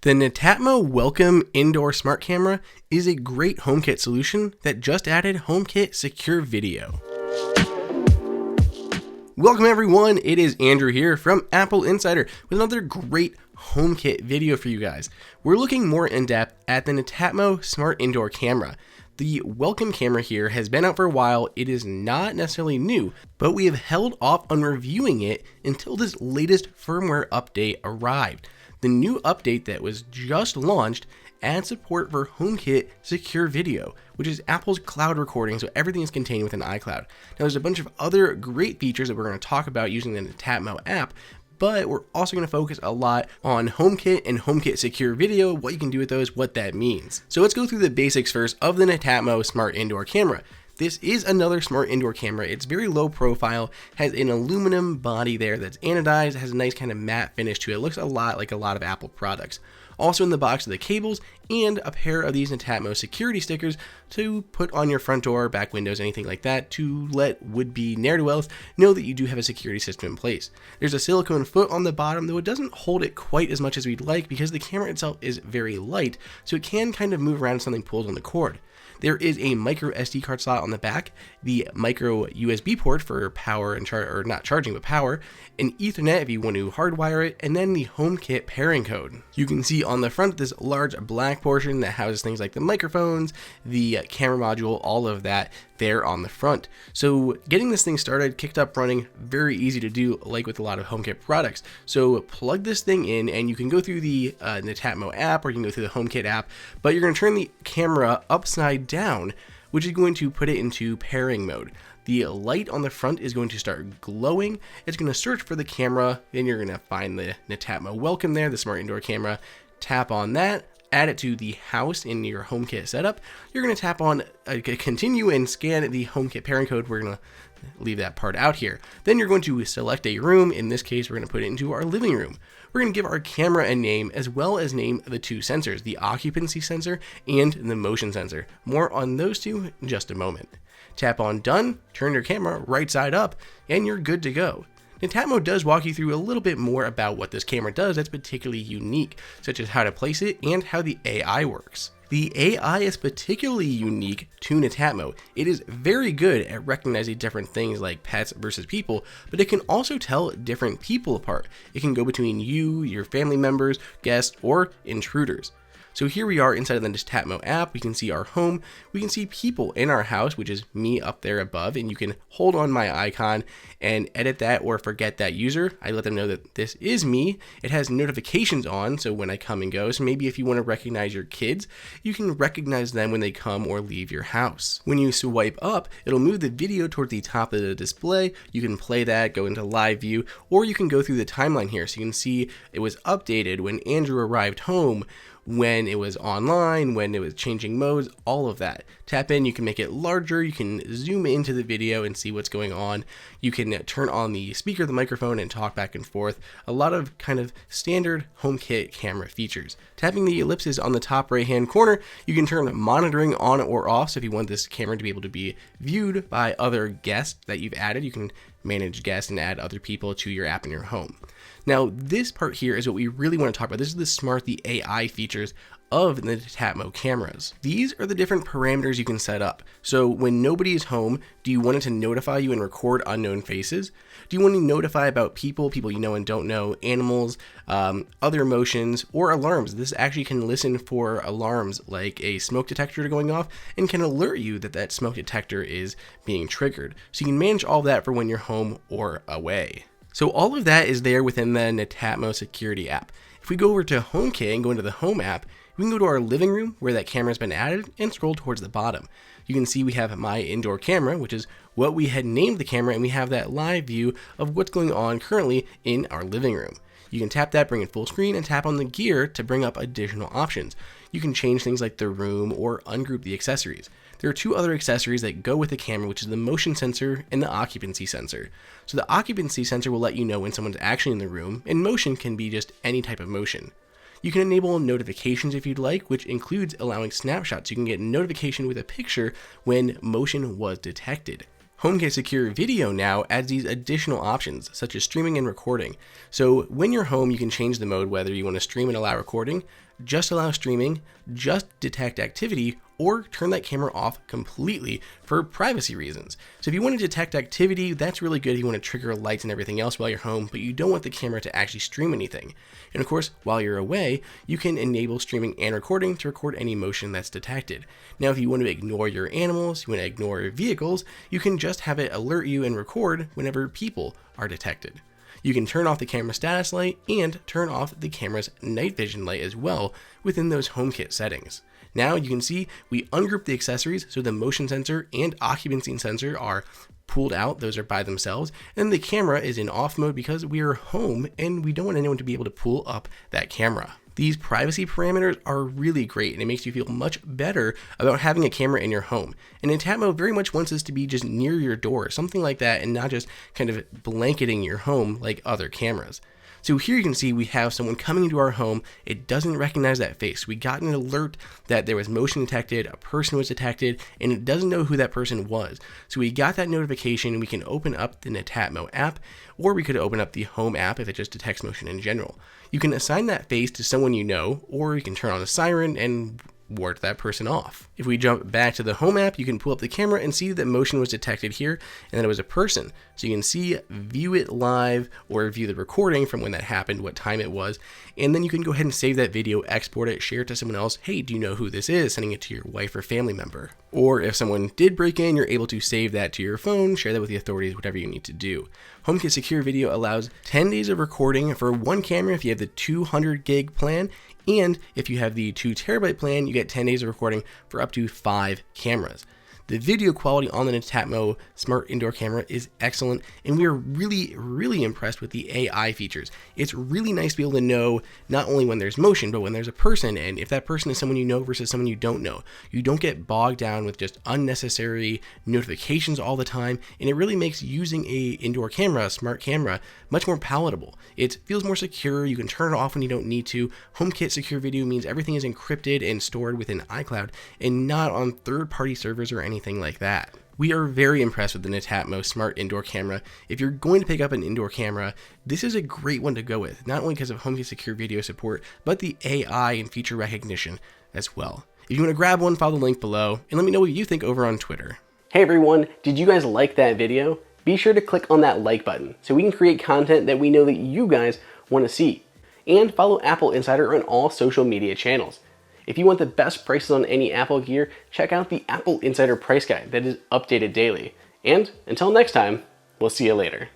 The Netatmo Welcome Indoor Smart Camera is a great HomeKit solution that just added HomeKit Secure Video. Welcome everyone, it is Andrew here from AppleInsider with another great HomeKit video for you guys. We're looking more in depth at the Netatmo Smart Indoor Camera. The Welcome camera here has been out for a while. It is not necessarily new, but we have held off on reviewing it until this latest firmware update arrived. The new update that was just launched adds support for HomeKit Secure Video, which is Apple's cloud recording, so everything is contained within iCloud. Now there's a bunch of other great features that we're going to talk about using the Netatmo app, but we're also going to focus a lot on HomeKit and HomeKit Secure Video, what you can do with those, what that means. So let's go through the basics first of the Netatmo Smart Indoor Camera. This is another smart indoor camera. It's very low profile, has an aluminum body there that's anodized, has a nice kind of matte finish to it. It looks a lot like a lot of Apple products. Also in the box are the cables and a pair of these Netatmo security stickers to put on your front door, back windows, anything like that, to let would-be ne'er-do-wells know that you do have a security system in place. There's a silicone foot on the bottom, though it doesn't hold it quite as much as we'd like because the camera itself is very light, so it can kind of move around if something pulls on the cord. There is a micro SD card slot on the back, the micro USB port for power and not charging, but power, an Ethernet if you want to hardwire it, and then the HomeKit pairing code. You can see on the front this large black portion that houses things like the microphones, the camera module, all of that there on the front. So getting this thing started, kicked up, running, very easy to do like with a lot of HomeKit products. So plug this thing in and you can go through the Netatmo app or you can go through the HomeKit app, but you're going to turn the camera upside down, which is going to put it into pairing mode. The light on the front is going to start glowing. It's going to search for the camera, then you're going to find the Netatmo Welcome there, the smart indoor camera. Tap on that, add it to the house in your HomeKit setup. You're going to tap on continue and scan the HomeKit pairing code. We're going to leave that part out here. Then you're going to select a room. In this case, we're going to put it into our living room. We're going to give our camera a name as well as name the two sensors, the occupancy sensor and the motion sensor. More on those two in just a moment. Tap on done, turn your camera right side up, and you're good to go. Netatmo does walk you through a little bit more about what this camera does that's particularly unique, such as how to place it and how the AI works. The AI is particularly unique to Netatmo. It is very good at recognizing different things like pets versus people, but it can also tell different people apart. It can go between you, your family members, guests, or intruders. So here we are inside of the Netatmo app. We can see our home. We can see people in our house, which is me up there above, and you can hold on my icon and edit that or forget that user. I let them know that this is me. It has notifications on, so when I come and go, so maybe if you want to recognize your kids, you can recognize them when they come or leave your house. When you swipe up, it'll move the video toward the top of the display. You can play that, go into live view, or you can go through the timeline here. So you can see it was updated when Andrew arrived home, when it was online, when it was changing modes, all of that. Tap in, you can make it larger, you can zoom into the video and see what's going on. You can turn on the speaker, the microphone, and talk back and forth. A lot of kind of standard HomeKit camera features. Tapping the ellipses on the top right hand corner, you can turn monitoring on or off. So if you want this camera to be able to be viewed by other guests that you've added, you can manage guests and add other people to your app in your home. Now, this part here is what we really want to talk about. This is the AI features of the Netatmo cameras. These are the different parameters you can set up. So when nobody is home, do you want it to notify you and record unknown faces? Do you want to notify about people you know and don't know, animals, other emotions, or alarms? This actually can listen for alarms like a smoke detector going off and can alert you that that smoke detector is being triggered. So you can manage all that for when you're home or away. So all of that is there within the Netatmo security app. If we go over to HomeKit and go into the Home app, we can go to our living room where that camera has been added and scroll towards the bottom. You can see we have my indoor camera, which is what we had named the camera, and we have that live view of what's going on currently in our living room. You can tap that, bring it full screen, and tap on the gear to bring up additional options. You can change things like the room or ungroup the accessories. There are two other accessories that go with the camera, which is the motion sensor and the occupancy sensor. So the occupancy sensor will let you know when someone's actually in the room, and motion can be just any type of motion. You can enable notifications if you'd like, which includes allowing snapshots. You can get notification with a picture when motion was detected. HomeKit Secure Video now adds these additional options, such as streaming and recording. So when you're home, you can change the mode whether you want to stream and allow recording, just allow streaming, just detect activity, or turn that camera off completely for privacy reasons. So if you want to detect activity, that's really good if you want to trigger lights and everything else while you're home, but you don't want the camera to actually stream anything. And of course, while you're away, you can enable streaming and recording to record any motion that's detected. Now, if you want to ignore your animals, you want to ignore your vehicles, you can just have it alert you and record whenever people are detected. You can turn off the camera status light and turn off the camera's night vision light as well within those HomeKit settings. Now you can see we ungroup the accessories, so the motion sensor and occupancy sensor are pulled out, those are by themselves, and the camera is in off mode because we are home and we don't want anyone to be able to pull up that camera. These privacy parameters are really great, and it makes you feel much better about having a camera in your home. And Netatmo very much wants this to be just near your door, something like that, and not just kind of blanketing your home like other cameras. So here you can see we have someone coming into our home. It doesn't recognize that face. We got an alert that there was motion detected, a person was detected, and it doesn't know who that person was. So we got that notification, and we can open up the Netatmo app, or we could open up the Home app if it just detects motion in general. You can assign that face to someone you know, or you can turn on a siren and ward that person off. If we jump back to the Home app, you can pull up the camera and see that motion was detected here and that it was a person. So you can see, view it live, or view the recording from when that happened, what time it was, and then you can go ahead and save that video, export it, share it to someone else. Hey, do you know who this is? Sending it to your wife or family member. Or if someone did break in, you're able to save that to your phone, share that with the authorities, whatever you need to do. HomeKit Secure Video allows 10 days of recording for one camera if you have the 200 gig plan, and if you have the 2 terabyte plan, you get 10 days of recording for up to 5 cameras. The video quality on the Netatmo smart indoor camera is excellent, and we are really impressed with the AI features. It's really nice to be able to know not only when there's motion, but when there's a person, and if that person is someone you know versus someone you don't know. You don't get bogged down with just unnecessary notifications all the time, and it really makes using a indoor camera, a smart camera, much more palatable. It feels more secure. You can turn it off when you don't need to. HomeKit Secure Video means everything is encrypted and stored within iCloud and not on third-party servers or anything like that. We are very impressed with the Netatmo smart indoor camera. If you're going to pick up an indoor camera, this is a great one to go with, not only because of HomeKit Secure Video support, but the AI and feature recognition as well. If you want to grab one, follow the link below, and let me know what you think over on Twitter. Hey everyone, did you guys like that video? Be sure to click on that like button so we can create content that we know that you guys want to see. And follow AppleInsider on all social media channels. If you want the best prices on any Apple gear, check out the AppleInsider price guide that is updated daily. And until next time, we'll see you later.